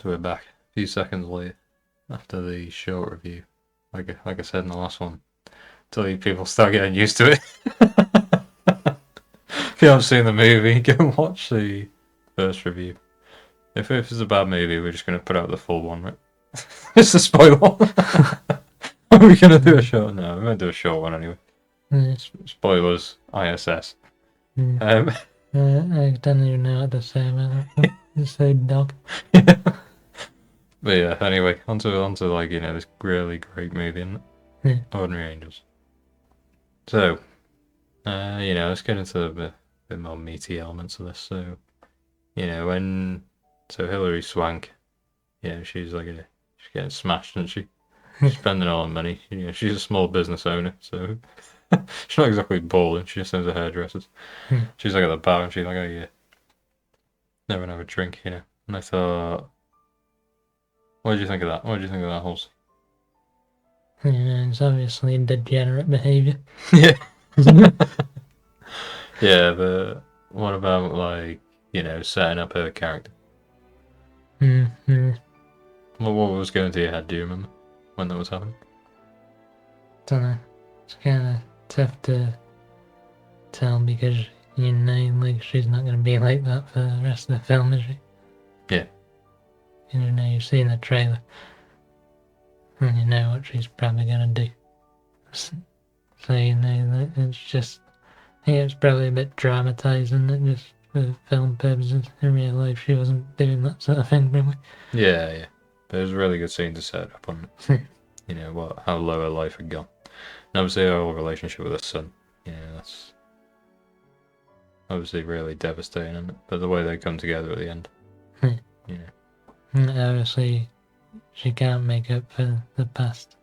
So we're back a few seconds later after the short review. Like I said in the last one, until you people start getting used to it. If you haven't seen the movie, go and watch the first review. If it's a bad movie, we're just going to put out the full one, right? It's a spoiler. Are we going to do a short? No, we're going to do a short one anyway. Spoilers, ISS. I don't even know what to say about that. It's so dumb. But yeah, anyway, onto like, this really great movie, isn't it? Yeah. Ordinary Angels. So, let's get into a bit more meaty elements of this. So, Hilary Swank, she's she's getting smashed, isn't she? She's spending all her money. She's a small business owner, so she's not exactly balling. She just owns a hairdressers. She's like at the bar and she's like, oh yeah, never have a drink, And I thought, what did you think of that? What did you think of that whole scene? It's obviously degenerate behaviour. Yeah. Yeah, but what about setting up her character? What was going through your head? Do you remember when that was happening? Don't know. It's kind of tough to tell because she's not going to be like that for the rest of the film, is she? Yeah. You've seen the trailer, and you know what she's probably going to do. So it's just, I think it's probably a bit dramatised, isn't it? Just for film purposes. In real life, she wasn't doing that sort of thing, probably. Yeah. But it was a really good scene to set it up on, how low her life had gone. And obviously her whole relationship with her son, that's obviously really devastating, isn't it? But the way they come together at the end, Obviously, she can't make up for the past,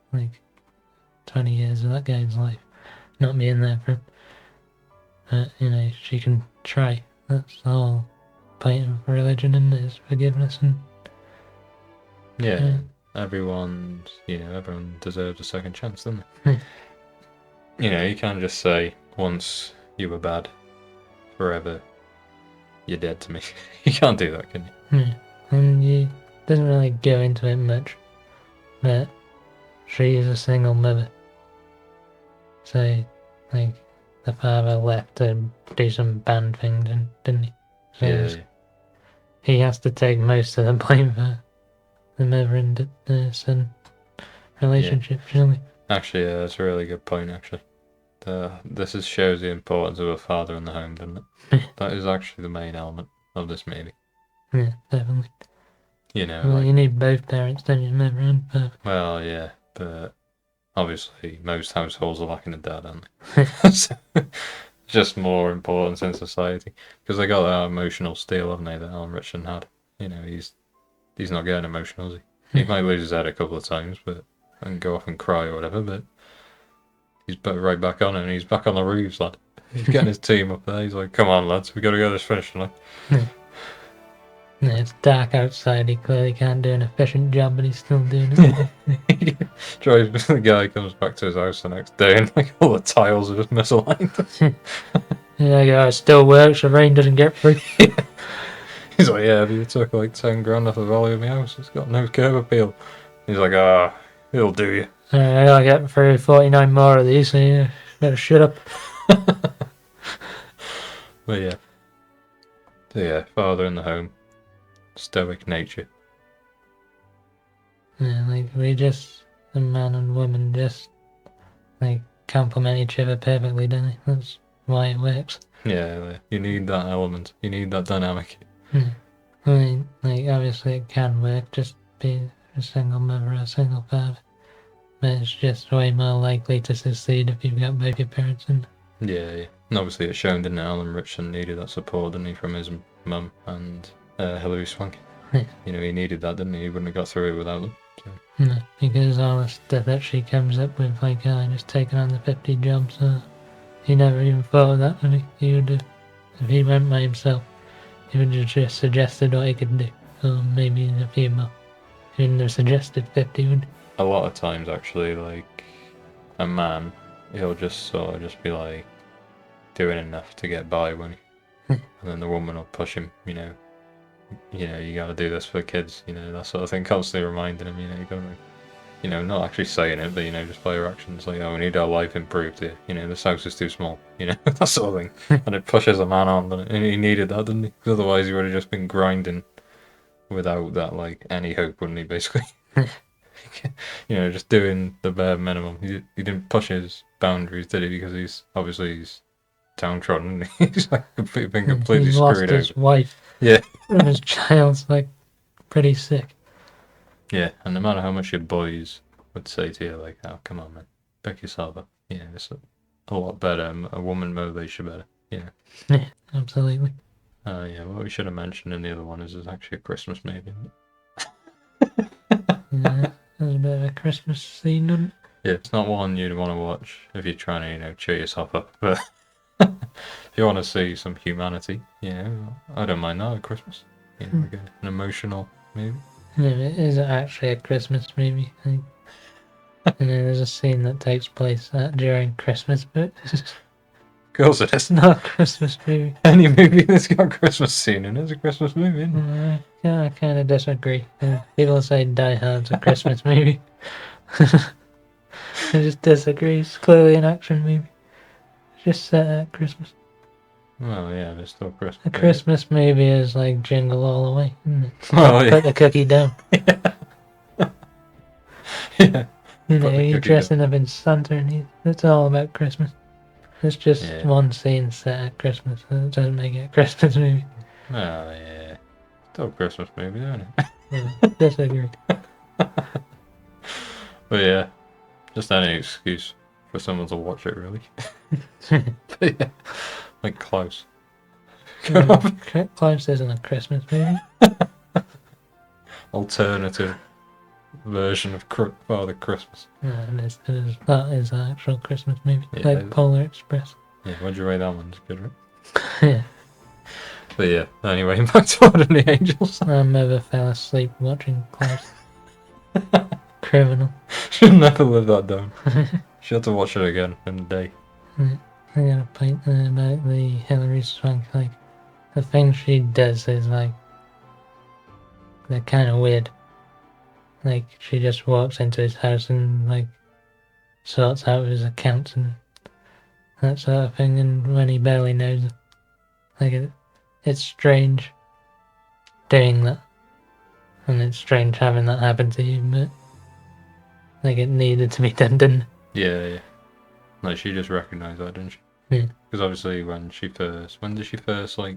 20 years of that guy's life not being there for him. But, she can try. That's the whole point of religion, and is forgiveness and... everyone deserves a second chance, doesn't they? You can't just say, once you were bad, forever you're dead to me. You can't do that, can you? Yeah. And you doesn't really go into it much, but she is a single mother. So, the father left to do some band things, didn't he? So he has to take most of the blame for the mother and the son relationship, surely. Actually, that's a really good point, actually. This shows the importance of a father in the home, doesn't it? That is actually the main element of this movie. Yeah, definitely. Well, you need both parents, don't you? Mother and father. Well, yeah, but obviously most households are lacking a dad, aren't they? So, just more importance in society because they got that emotional steel, haven't they? That Alan Ritchson had. He's not getting emotional, is he? He might lose his head a couple of times, and go off and cry or whatever, but he's right back on it, and he's back on the roofs, lad. He's getting his team up there. He's like, "Come on, lads, we got to get this finished tonight." Yeah, it's dark outside. He clearly can't do an efficient job, but he's still doing it. The guy comes back to his house the next day, and all the tiles are just misaligned. Yeah, it still works. The rain doesn't get through. He's like, yeah, but you took 10 grand off the value of my house. It's got no curb appeal. He's like, it'll do you. I gotta get through 49 more of these, so you better shut up. But yeah. Father in the home. Stoic nature. Yeah, the man and woman just, complement each other perfectly, don't they? That's why it works. Yeah, you need that element. You need that dynamic. Obviously it can work, just be a single mother or a single father. But it's just way more likely to succeed if you've got both your parents in. Yeah. And obviously it's shown, didn't it? Alan Ritchson needed that support, didn't he, from his mum and Hilary Swank. Yeah. He needed that, didn't he? He wouldn't have got through it without them. So. No, because all the stuff that she comes up with, just taking on the 50 jobs, he never even thought of that, would he? He would have, if he went by himself, he would have just suggested what he could do, or maybe a few more. He wouldn't have suggested 50, would he? A lot of times, actually, a man, he'll just sort of just be doing enough to get by, won't he? And then the woman will push him, you got to do this for the kids, that sort of thing. Constantly reminding him, you got to, not actually saying it, but just by your actions, like, oh, we need our life improved here. This house is too small, that sort of thing. And it pushes a man on, and he needed that, didn't he? 'Cause otherwise, he would have just been grinding without that, like, any hope, wouldn't he? Basically, just doing the bare minimum. He didn't push his boundaries, did he? Because he's downtrodden. He's like been completely He's lost screwed his over. wife. Yeah. And his child's like pretty sick. Yeah, and no matter how much your boys would say to you, like, oh, come on, man, pick yourself up. It's a lot better. A woman motivates you better. Yeah, absolutely. What we should have mentioned in the other one is there's actually a Christmas movie. Yeah, there's a bit of a Christmas scene, doesn't it? Yeah, it's not one you'd want to watch if you're trying to, cheer yourself up. But if you want to see some humanity, I don't mind that at Christmas. Like an emotional movie. Yeah, it is actually a Christmas movie. I think. And then there's a scene that takes place during Christmas, but it's Of course it is. not a Christmas movie. Any movie that's got a Christmas scene in it is a Christmas movie, isn't it? Yeah, I kind of disagree. People say Die Hard's a Christmas movie. I just disagree. It's clearly an action movie. It's just set at Christmas. Well, yeah, there's still Christmas. A Christmas movie is like Jingle All the Way, isn't it? Well, yeah. Put the cookie down. Yeah. You're dressing up in Santa and it's all about Christmas. It's just one scene set at Christmas. It doesn't make it a Christmas movie. Oh, yeah. Still a Christmas movie, isn't it? Yeah, disagree. But yeah, just any excuse for someone to watch it, really. But yeah, like Close. Close isn't a Christmas movie. Alternative version of Father Christmas. No, that is an actual Christmas movie. Yeah, like Polar Express. Yeah, why'd you rate that one? It's good, right? Yeah. But yeah, anyway, back to Ordinary Angels. I never fell asleep watching Close. Criminal. Should never live that down. She had to watch it again in a day. I got a point about the Hilary Swank. Like, the things she does is like, they're kind of weird. Like, she just walks into his house and like sorts out his accounts and that sort of thing, and when he barely knows it. Like, it's strange doing that, and it's strange having that happen to you, but like, it needed to be done, didn't it? Yeah. Like, she just recognised that, didn't she? Yeah. Because obviously when did she first, like...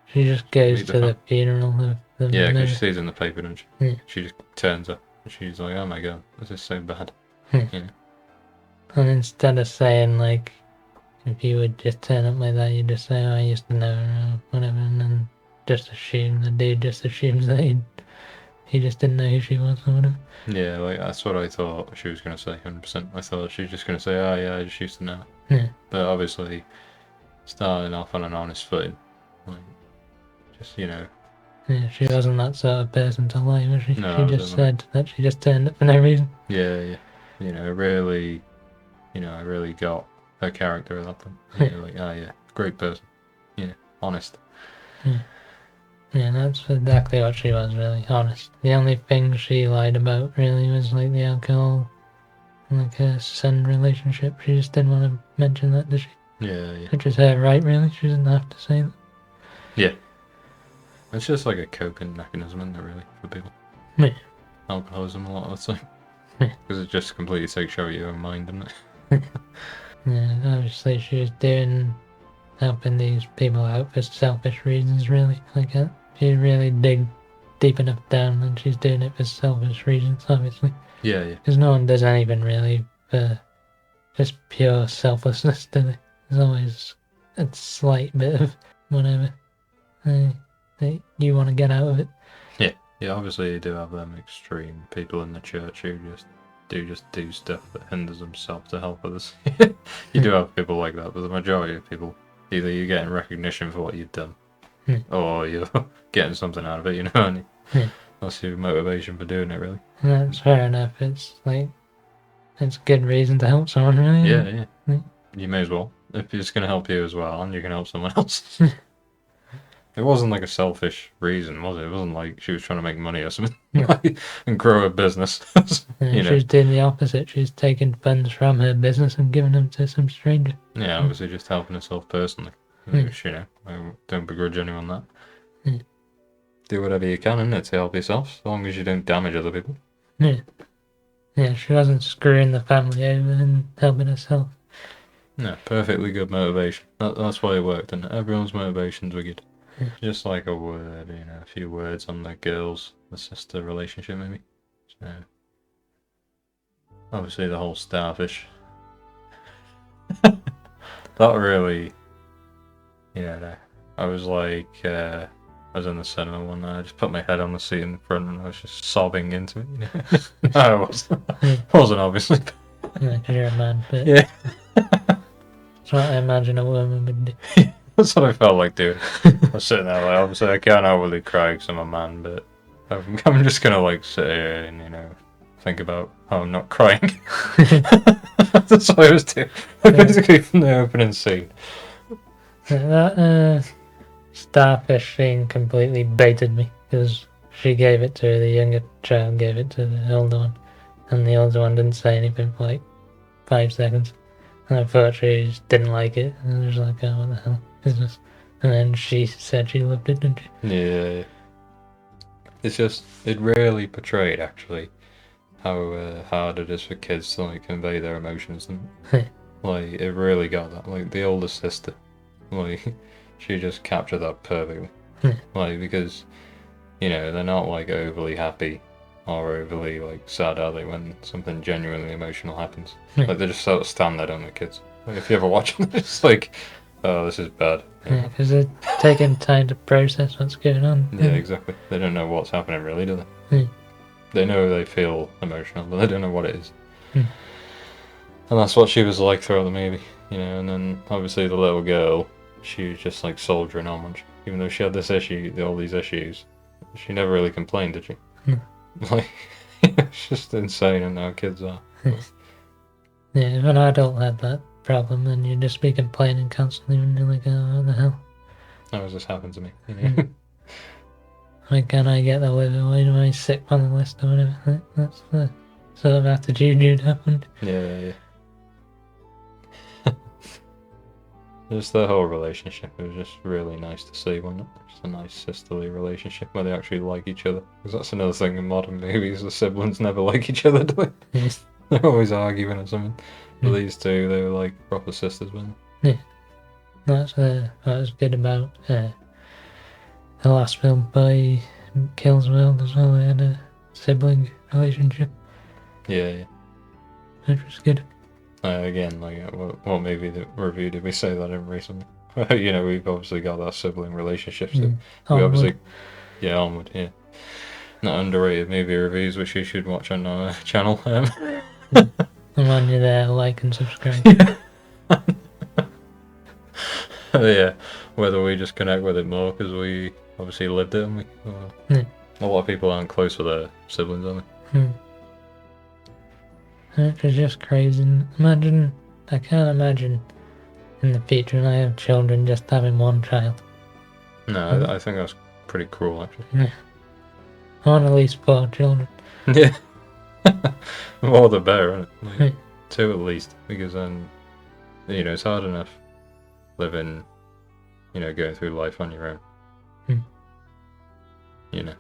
She just goes to the funeral of the Yeah, because she sees it in the paper, doesn't she? Yeah. She just turns up and she's like, oh my god, this is so bad. And instead of saying, like, if you would just turn up like that, you just say, oh, I used to know her or whatever, and then just assume, the dude just assumes that he just didn't know who she was or whatever. Yeah, like, that's what I thought she was going to say, 100%. I thought she was just going to say, oh yeah, I just used to know. Yeah. But obviously, starting off on an honest footing, like, just, Yeah, she wasn't that sort of person to lie, was she? No, she just said that she just turned up for no reason. Yeah. Really, I really got her character at that point. Like, oh yeah, great person. Honest. Yeah, that's exactly what she was, really, honest. The only thing she lied about, really, was like the alcohol and like her son relationship. She just didn't want to mention that, did she? Yeah. Which is her right, really. She doesn't have to say that. Yeah. It's just like a coping mechanism, isn't it, really, for people? Yeah. Alcoholism a lot of the time. Yeah. Because it just completely takes out your own mind, doesn't it? Yeah, obviously she was helping these people out for selfish reasons, really. Like, she really dig deep enough down and she's doing it for selfish reasons, obviously. Yeah. Because no one does anything really for just pure selflessness, do they? There's always a slight bit of whatever that you want to get out of it. Yeah, obviously you do have them extreme people in the church who just do stuff that hinders themselves to help others. You do have people like that, but the majority of people, either you're getting recognition for what you've done, or you're getting something out of it, and that's your motivation for doing it, really. And that's fair enough. It's like, it's good reason to help someone, really. Yeah. You may as well. If it's going to help you as well, and you can help someone else. It wasn't like a selfish reason, was it? It wasn't like she was trying to make money or something No. and grow a business. You know. She's doing the opposite. She's taking funds from her business and giving them to some stranger. Yeah, obviously just helping herself personally. Which, you know, I don't begrudge anyone that. Yeah. Do whatever you can, innit, to help yourself, as long as you don't damage other people. Yeah. Yeah, she wasn't screwing the family over and helping herself. No, perfectly good motivation. That's why it worked, and everyone's motivations were good. Yeah. Just like a word, you know, a few words on the sister relationship, maybe. So, obviously, the whole starfish. That really, you know, I was like, I was in the cinema one night, I just put my head on the seat in front and I was just sobbing into it, you know. No, I wasn't. Wasn't, obviously. Yeah, because you're a man, but Yeah. it's what I imagine a woman would do. That's what I felt like doing. I was sitting there, like, obviously I can't outwardly cry because I'm a man, but I'm just gonna, like, sit here and, you know, think about how I'm not crying. That's what I was doing. Basically, from the opening scene. That starfish thing completely baited me, because she gave it to the younger child, gave it to the older one, and the older one didn't say anything for like 5 seconds. And I thought she just didn't like it, and I was like, oh, what the hell is this? And then she said she loved it, didn't she? Yeah. It's just, it really portrayed, actually, how hard it is for kids to, like, convey their emotions. And, like, it really got that. Like, the older sister, like, she just captured that perfectly. Like, because, you know, they're not, like, overly happy or overly, like, sad, are they, when something genuinely emotional happens? Like, they just sort of stand there, don't they, kids? Like, if you ever watch them, it's like, oh, this is bad. Yeah, because they're taking time to process what's going on. Yeah, exactly. They don't know what's happening, really, do they? They know they feel emotional, but they don't know what it is. And that's what she was like throughout the movie, you know. And then obviously the little girl, she was just like soldiering on, even though she had this issue, all these issues. She never really complained, did she? Like, it's just insane, and how kids are. Yeah, if an adult had that problem, then you'd just be complaining constantly, and you're like, oh, what the hell? How has this happened to me? You know? Why can't I get the liver? Why do I sit on the list or whatever? That's the sort of attitude you'd happened. Yeah. Just the whole relationship, it was just really nice to see, wasn't it? Just a nice sisterly relationship where they actually like each other. Because that's another thing in modern movies, the siblings never like each other, do they? Yes. They're always arguing or something. But these two, they were like proper sisters, weren't they? Yeah. That's what was good about the last film by Kills World as well. They had a sibling relationship. Yeah. Which was good. Again, like, what movie review did we say that in recently? You know, we've obviously got that sibling relationship. So we obviously, Onward, yeah. Not underrated movie reviews, which you should watch on our channel. And when you're there, like and subscribe. Yeah, whether we just connect with it more because we obviously lived it, and a lot of people aren't close with their siblings, are they? It's just crazy. I can't imagine in the future when I have children just having one child. No, I think that's pretty cruel, actually. Yeah. I want at least 4 children. Yeah. More the better, isn't it? Like, 2 at least, because then, you know, it's hard enough living, you know, going through life on your own. You know.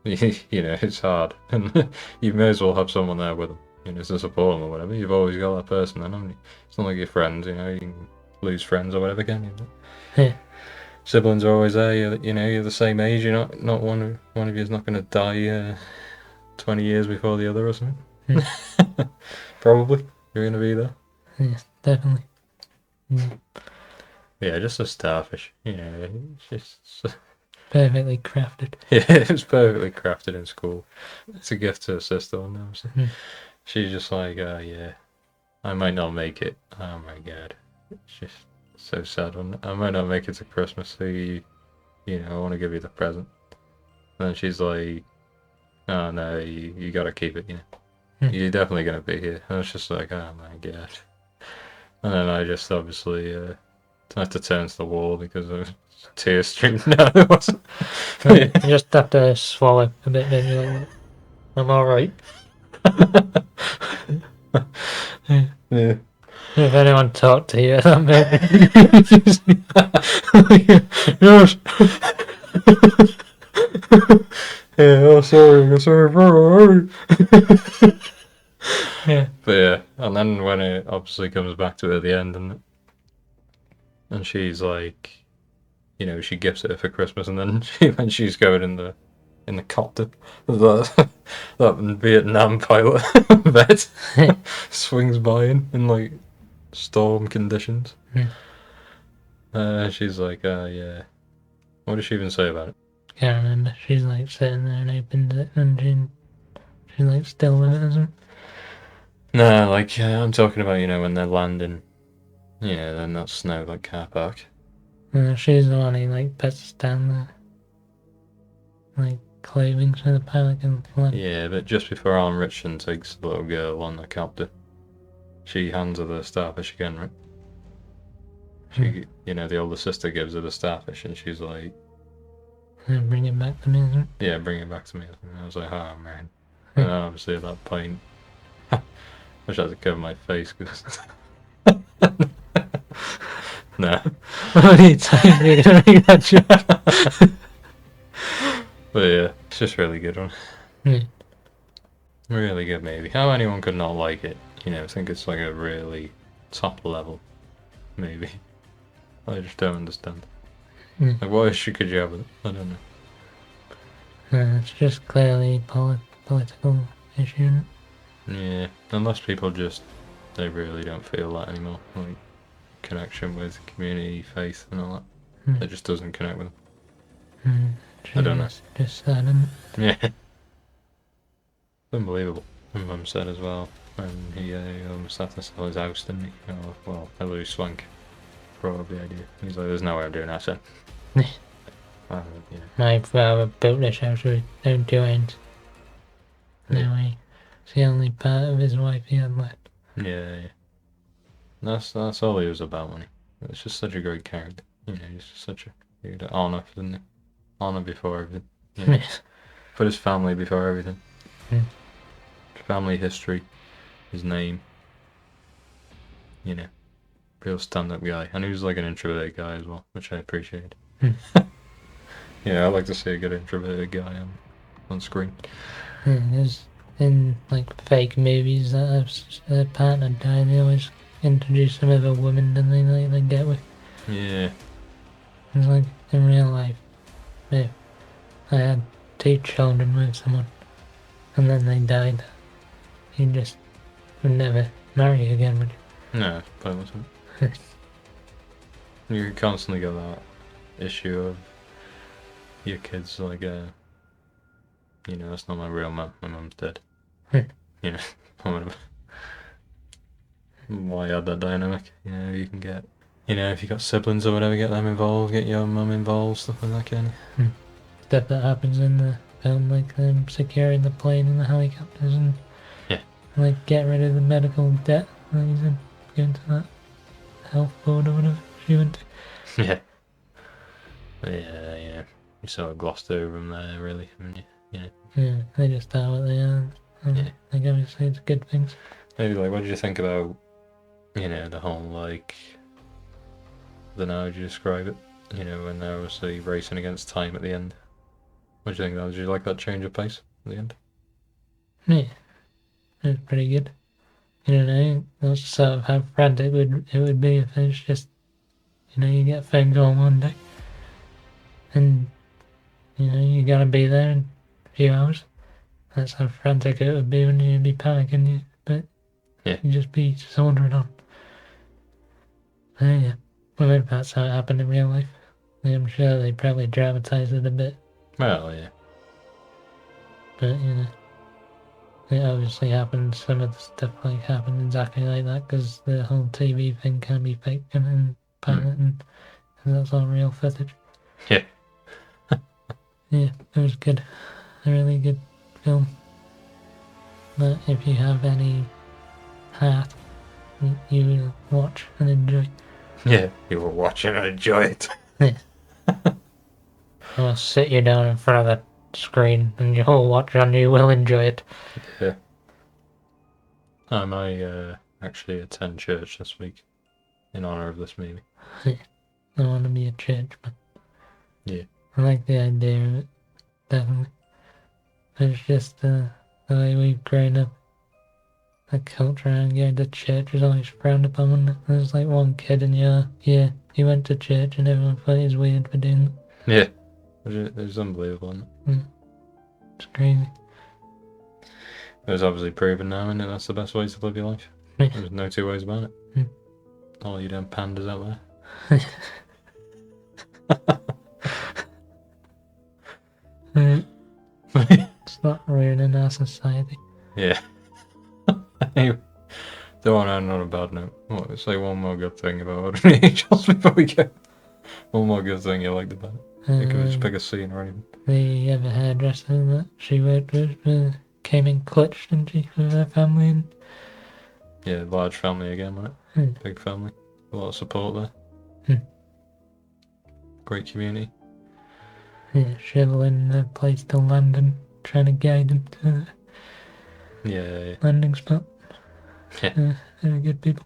You know, it's hard. And you may as well have someone there with them. You know, to support them or whatever. You've always got that person then, haven't you? It's not like your friends, you know, you can lose friends or whatever, can you? Yeah. Siblings are always there, you're the same age, you're not one of you's not going to die 20 years before the other or something. Probably. You're going to be there. Yeah, definitely. Yeah, just a starfish, you know, it's just... Perfectly crafted. Yeah, it was perfectly crafted in school. It's a gift to her sister, I know. She's just like, yeah, I might not make it. Oh my god. It's just so sad. I might not make it to Christmas, so you know, I want to give you the present. And then she's like, oh no, you gotta keep it, you know. You're definitely gonna be here. And it's just like, oh my god. And then I just obviously had to turn to the wall because I was tear stream. No, it wasn't. You just have to swallow a bit, then you're like, I'm alright. Yeah. If anyone talked to you at that moment, Yeah, oh sorry. yeah. But yeah, and then when it obviously comes back to it at the end, and she's like, she gifts it for Christmas, and then when she's going in the copter, that Vietnam pilot vet swings by in like storm conditions. She's like, yeah. What does she even say about it? Can't remember. She's like sitting there and opens it, and she's like still with it, isn't it? No, like I'm talking about when they're landing, in that snow like car park. She's the one who like puts down the like clothing so the pilot can land. Yeah, but just before Alan Ritchson takes the little girl on the copter, she hands her the starfish again, right? She, the older sister gives her the starfish, and she's like, Bring it back to me, isn't it? "Yeah, bring it back to me." And I was like, "Oh man!" And then obviously at that point, I wish I had to cover my face because. No. How many times are you gonna make that joke? But yeah, it's just really good one. Yeah. Really good movie. How anyone could not like it? I think it's like a really top level movie. I just don't understand. Like, what issue could you have with it? I don't know. It's just clearly political issue. Yeah, unless people they really don't feel that anymore. Like, connection with community, faith, and all that. It just doesn't connect with them. I don't know. Just sad, isn't it? Yeah. Unbelievable. My mum said as well when he almost had to sell his house, didn't he? Oh, well, Hilary Swank brought up the idea. He's like, "There's no way I'm doing that, son." My father built this house with his own two hands. Anyway, it's the only part of his wife he had left. Yeah. That's all he was about, wasn't he? It's just such a great character. He's just such a good honour, didn't he? Honour before everything. Put his family before everything. Family history, his name. Real stand-up guy, and he was like an introverted guy as well, which I appreciate. I like to see a good introverted guy on screen. There's in like fake movies that a partner died, they always introduce some other woman that they get with. Yeah. It's like in real life, if I had 2 children with someone, and then they died, you just would never marry again, would you? No, it's pointless. You constantly get that issue of your kids like, that's not my real mum. My mum's dead. Why add that dynamic? You can get, if you got siblings or whatever, get them involved, get your mum involved, stuff like that, can you? Stuff that happens in the film, like them securing the plane and the helicopters and like get rid of the medical debt that he's in, going to that health board or whatever she went to. Yeah. Yeah. You sort of glossed over them there, really. Yeah, they just are what they are. And like obviously it's good things. Maybe like, what did you think about, the whole like, I don't know how you describe it, when they're obviously racing against time at the end. What do you think? Did you like that change of pace at the end? Yeah, it was pretty good. That's sort of how frantic it would be if it's just, you get phone call one day, and you gotta be there in a few hours. That's how frantic it would be when you'd be panicking, but you'd just be sauntering on. Yeah, well, if that's how it happened in real life, I'm sure they probably dramatised it a bit. Well, yeah. But, it obviously happened, some of the stuff like happened exactly like that, because the whole TV thing can be fake and pilot, and that's all real footage. Yeah. Yeah, it was good. A really good film. But if you have any heart, you will watch and enjoy. Yeah, you will watch and enjoy it. Yeah. I'll sit you down in front of the screen and you'll watch and you will enjoy it. Yeah. I might actually attend church this week in honour of this movie. I want to be a churchman. Yeah. I like the idea of it, definitely. It's just the way we've grown up. The culture around going to church is always frowned upon, wasn't it? There's like one kid in your year, he went to church and everyone thought he was weird for doing Yeah. it. It was unbelievable, isn't it? It's crazy. It was obviously proven now, and that's the best way to live your life. Yeah. There's no two ways about it. All you damn pandas out there. there. It's not ruining our society. Yeah. Anyway, don't want to end on a bad note. What, say one more good thing about Ordinary Angels before we go. One more good thing you liked about it. You could just pick a scene or anything. The other hairdresser that she worked with came in clutch, didn't she, with her family? And Yeah, large family again, right? Big family. A lot of support there. Great community. Yeah, shoveling a place to land and trying to guide them to the Yeah. landing spot. Yeah. Very good people.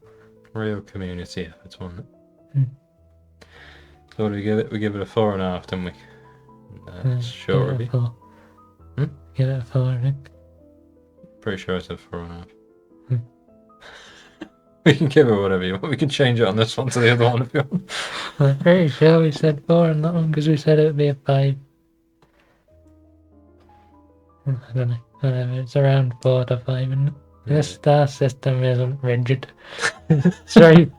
Real community efforts, wasn't it? So what do we give it? We give it a 4.5, didn't we? Short review. Give it a 4, I think. Pretty sure I said 4.5. We can give it whatever you want. We can change it on this one to the other one if you want. I'm pretty sure we said 4 on that one because we said it would be a 5. I don't know. Whatever. It's around 4 to 5, isn't it? Yeah. The star system isn't rigid. It's very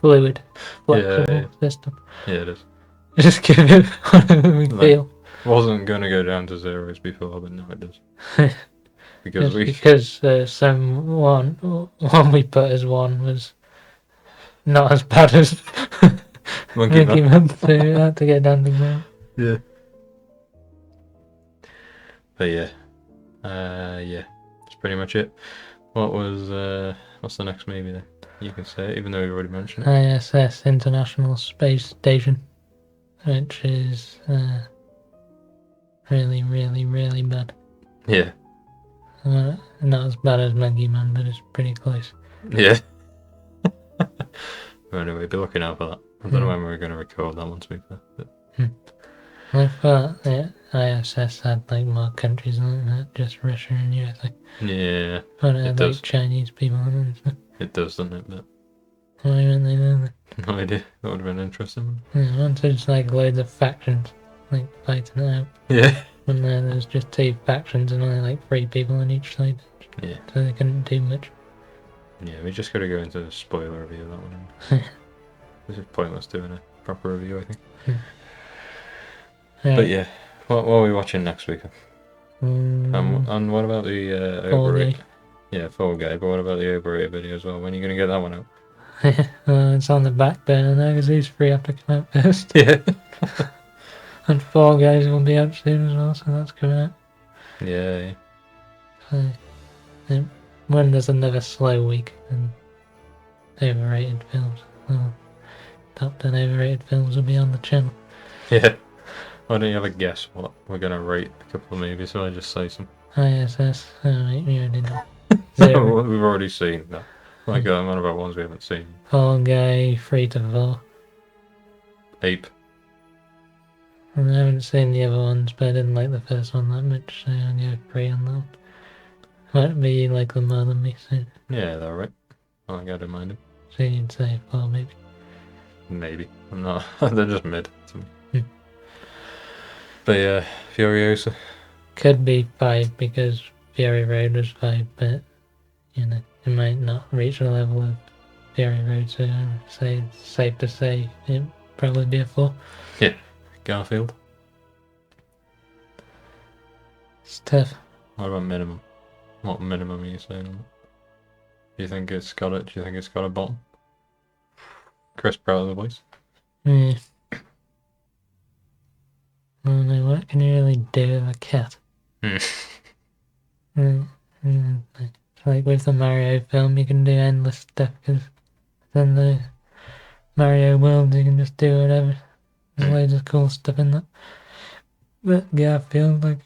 fluid, flexible system. Yeah, it is. Just give it whatever we feel. Wasn't going to go down to zeros before, but now it does. Because one we put as 1 was not as bad as Monkey Man. so we had to get down to 0. Yeah. But yeah, that's pretty much it. What's the next movie then? You can say it, even though you already mentioned it. ISS, International Space Station, which is really, really, really bad. Yeah. Not as bad as Monkey Man, but it's pretty close. Yeah. Anyway, be looking out for that. I don't know when we're going to record that one, to be fair. But... I thought that ISS had like more countries than that, just Russia and USA. Yeah. But it had does. like Chinese people in it. It does, doesn't it? But Why wouldn't they know that? no idea. That would have been interesting. Yeah, once it's like loads of factions, like fighting it out. Yeah. When there's just 2 factions and only like 3 people on each side. Yeah. So they couldn't do much. Yeah, we just got to go into a spoiler review of that one. This is pointless doing a proper review, I think. But yeah, what are we watching next week? And what about the overrated? Yeah, Fall Guy. But what about the overrated video as well? When are you going to get that one out? It's on the back burner now because these 3 have to come out first. Yeah. And Fall Guys will be out soon as well, so that's coming out. Yeah. So, when there's another slow week and overrated films, well, top 10 overrated films will be on the channel. Yeah. Why don't you have a guess what we're going to rate a couple of movies, so I just say some. ISS, alright, we already know. No, we've already seen that. Like, I'm on about ones we haven't seen. Fall Guy, 3 to 4. Ape. I haven't seen the other ones, but I didn't like the first one that much, so I'll go 3 on that one. Might be you like them more than me, so Yeah, they're right. I think I don't mind them. so you'd say 4 maybe. Maybe. I'm not. They're just mid to me. But yeah, Furiosa. Could be 5 because Fury Road was 5, but you know, it might not reach the level of Fury Road, so I'd say it's safe to say it'd probably be a 4. Yeah. Garfield. It's tough. What about minimum? What minimum are you saying on it? Do you think it's got it? Do you think it's got a bottom? Chris Pratt of the voice? Yeah. I don't know, what can you really do with a cat? It's like with the Mario film, you can do endless stuff, because then the Mario world, you can just do whatever. There's loads of cool stuff in that. But yeah, I feel like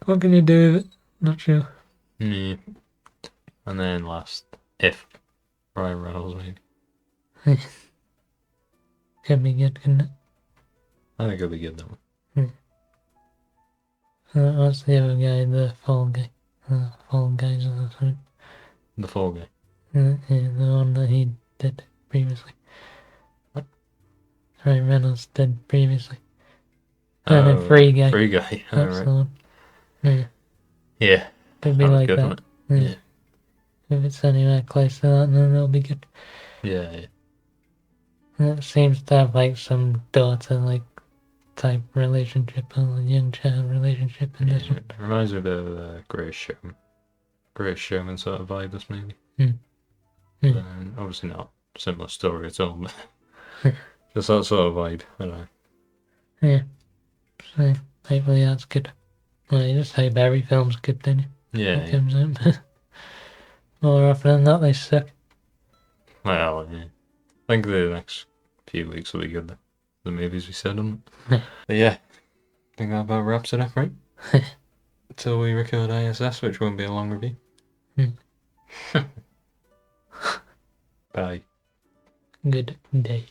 what can you do with it? Not sure. Yeah. And then last, if Ryan Reynolds maybe. Could be good, couldn't it? I think it'll be good though. What's the other guy? The Fall Guy. Fall Guys or something. The Fall Guy. Yeah, the one that he did previously. What? Ryan Reynolds did previously. And then Free Guy. Free Guy. That's the one. Yeah. Yeah. Could be That was like good, that. wasn't it? Yeah. If it's anywhere close to that, then it'll be good. Yeah. It seems to have like some daughter like type relationship or young child relationship in this one. It reminds me a bit of Greatest Showman. Greatest Showman sort of vibe, this maybe. Obviously not similar story at all, but just that sort of vibe. I don't know. Yeah. So hopefully that's good. Well, you just hope every film's good, don't you? Yeah. That comes out. More often than not, they suck. Well, yeah. I think the next few weeks will be good. The movies we said on. Yeah. But yeah, I think that about wraps it up, right? Until we record ISS, which won't be a long review. Bye. Good day.